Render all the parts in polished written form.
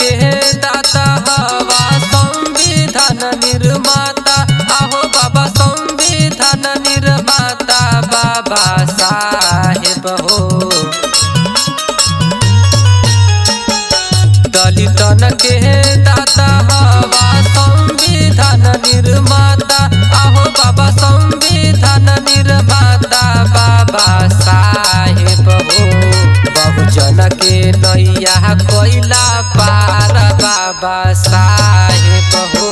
के दाता हवा संविधान निर्माता आहो बाबा संविधान निर्माता बाबा साहेब हो। दलितन के दाता हवा संविधान निर्माता आहो बाबा संविधान निर्माता बाबा साहेब हो। बहुजन के नैया कोइला पार बाबा साहेब हो।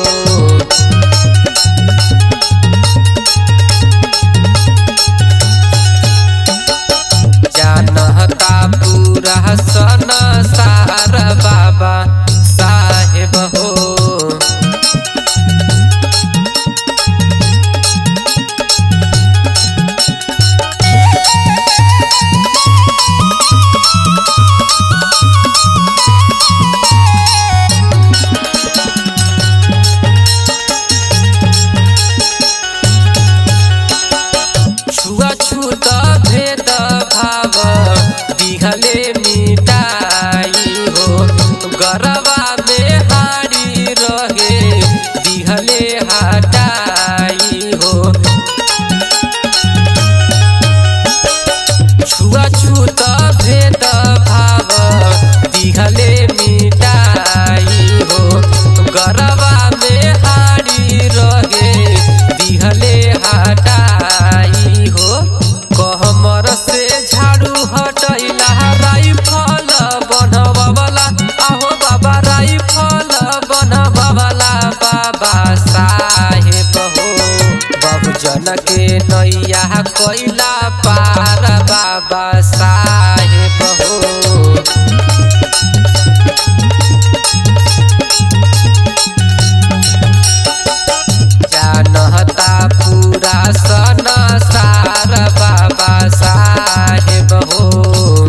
जानता पूरा संसार बाबा साहेब हो। छुआछूत भेद भाव दिहले मिटाई हो। गरबा में हारी रहे दिहले हटाई हो। छुआछूत भेद भाव दिहले मिटाई हो। गरबा में हारी रहे दिहले हटाई हो। कहमर से झाड़ू हटैला राइफल बनवाला आहो बाबा राइफल बनवाला बाबा साहेब हो। बहुजन के नैया कोइला पार बाबा साहेब हो। जानता पूरा संसार बाबा साहेब हो।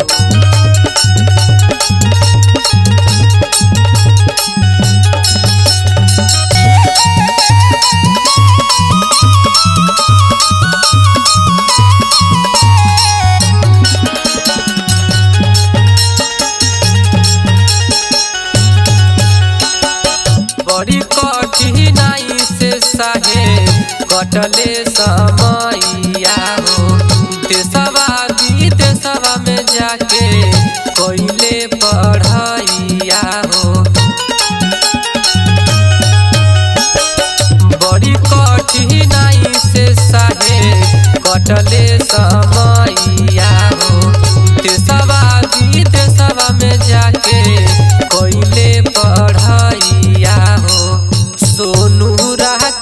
बड़ी कठिनाई से साहे कटले समैया हो। देशवा विदेशवा में जाके कोइले पढ़ैया हो। बड़ी कठिनाई से साहे कटले समैया हो। देशवा विदेशवा में जाके कोइले पढ़ैया हो। सोनू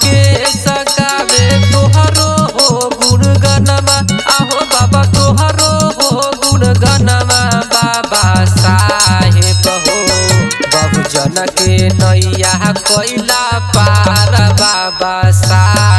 के सगावे तोहरो हो गुणगनमा आहो बाबा तोहरो हो गुणगनमा बाबा साहेब हो। बहुजन के नैया कोइला पार बाबा साहेब।